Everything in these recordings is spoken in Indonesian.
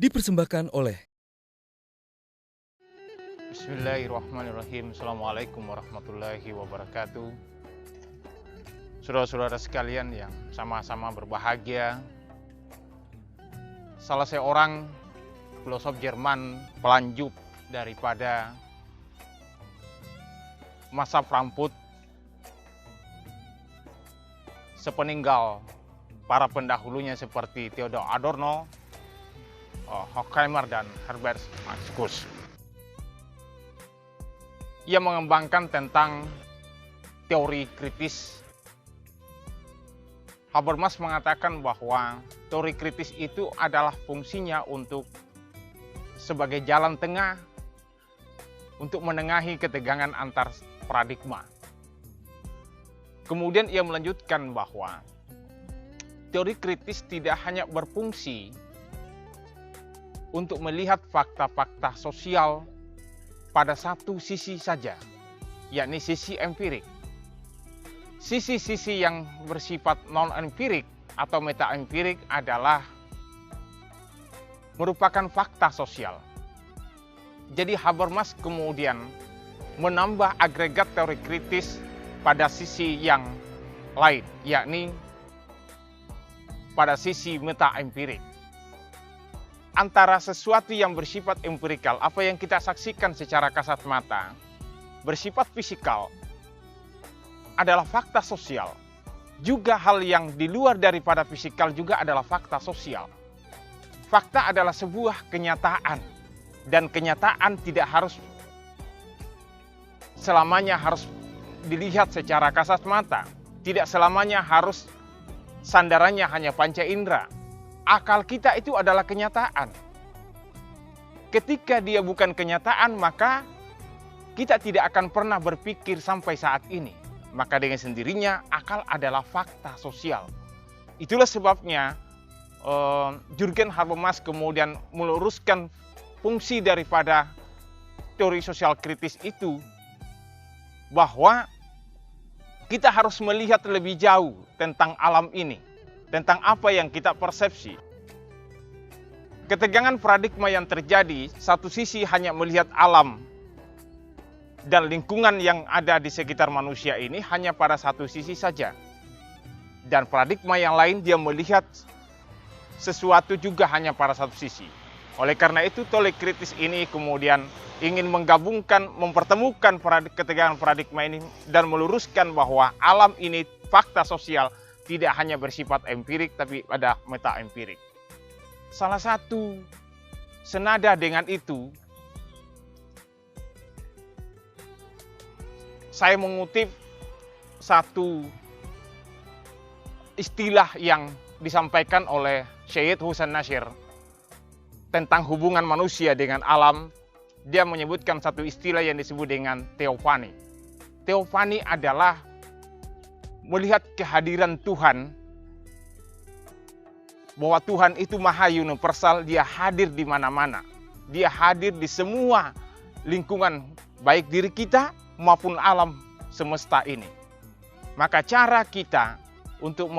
dipersembahkan oleh Bismillahirrahmanirrahim. Assalamualaikum warahmatullahi wabarakatuh. Saudara-saudara sekalian yang sama-sama berbahagia, salah seorang filosof Jerman pelanjut daripada masa Frankfurt sepeninggal para pendahulunya seperti Theodor Adorno, Horkheimer, dan Herbert Marcuse. Ia mengembangkan tentang teori kritis. Habermas mengatakan bahwa teori kritis itu adalah fungsinya untuk sebagai jalan tengah untuk menengahi ketegangan antar paradigma. Kemudian ia melanjutkan bahwa teori kritis tidak hanya berfungsi untuk melihat fakta-fakta sosial pada satu sisi saja, yakni sisi empirik. Sisi-sisi yang bersifat non-empirik atau meta-empirik adalah merupakan fakta sosial. Jadi Habermas kemudian menambah agregat teori kritis pada sisi yang lain, yakni pada sisi meta-empirik. Antara sesuatu yang bersifat empirikal, apa yang kita saksikan secara kasat mata, bersifat fisikal, adalah fakta sosial. Juga hal yang di luar daripada fisikal juga adalah fakta sosial. Fakta adalah sebuah kenyataan, dan kenyataan tidak harus selamanya harus dilihat secara kasat mata. Tidak selamanya harus sandarannya hanya panca indera. Akal kita itu adalah kenyataan. Ketika dia bukan kenyataan, maka kita tidak akan pernah berpikir sampai saat ini. Maka dengan sendirinya akal adalah fakta sosial. Itulah sebabnya Jürgen Habermas kemudian meluruskan fungsi daripada teori sosial kritis itu, bahwa kita harus melihat lebih jauh tentang alam ini, tentang apa yang kita persepsi. Ketegangan paradigma yang terjadi, satu sisi hanya melihat alam dan lingkungan yang ada di sekitar manusia ini hanya pada satu sisi saja. Dan paradigma yang lain dia melihat sesuatu juga hanya pada satu sisi. Oleh karena itu teori kritis ini kemudian ingin menggabungkan, mempertemukan ketegangan paradigma ini dan meluruskan bahwa alam ini fakta sosial tidak hanya bersifat empirik tapi ada meta-empirik. Salah satu senada dengan itu, saya mengutip satu istilah yang disampaikan oleh Syed Husain Nasir tentang hubungan manusia dengan alam. Dia menyebutkan satu istilah yang disebut dengan teofani. Teofani adalah melihat kehadiran Tuhan, bahwa Tuhan itu maha universal, dia hadir di mana-mana. Dia hadir di semua lingkungan, baik diri kita maupun alam semesta ini. Maka cara kita untuk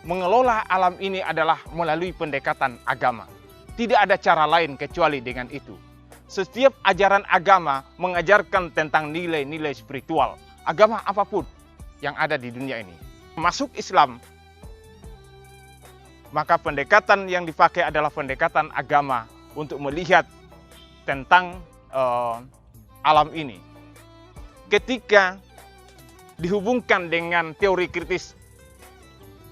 mengelola alam ini adalah melalui pendekatan agama. Tidak ada cara lain kecuali dengan itu. Setiap ajaran agama mengajarkan tentang nilai-nilai spiritual. Agama apapun yang ada di dunia ini, masuk Islam, maka pendekatan yang dipakai adalah pendekatan agama untuk melihat tentang alam ini. Ketika dihubungkan dengan teori kritis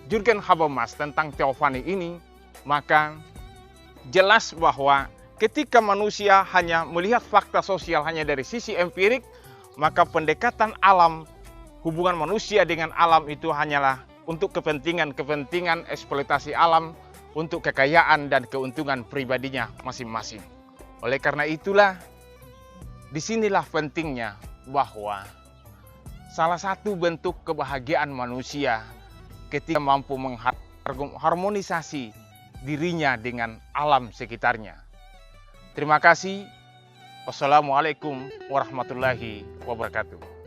Jürgen Habermas tentang teofani ini, maka jelas bahwa ketika manusia hanya melihat fakta sosial hanya dari sisi empirik, maka pendekatan alam, hubungan manusia dengan alam itu hanyalah untuk kepentingan eksploitasi alam, untuk kekayaan dan keuntungan pribadinya masing-masing. Oleh karena itulah, disinilah pentingnya bahwa salah satu bentuk kebahagiaan manusia ketika mampu mengharmonisasi dirinya dengan alam sekitarnya. Terima kasih. Wassalamualaikum warahmatullahi wabarakatuh.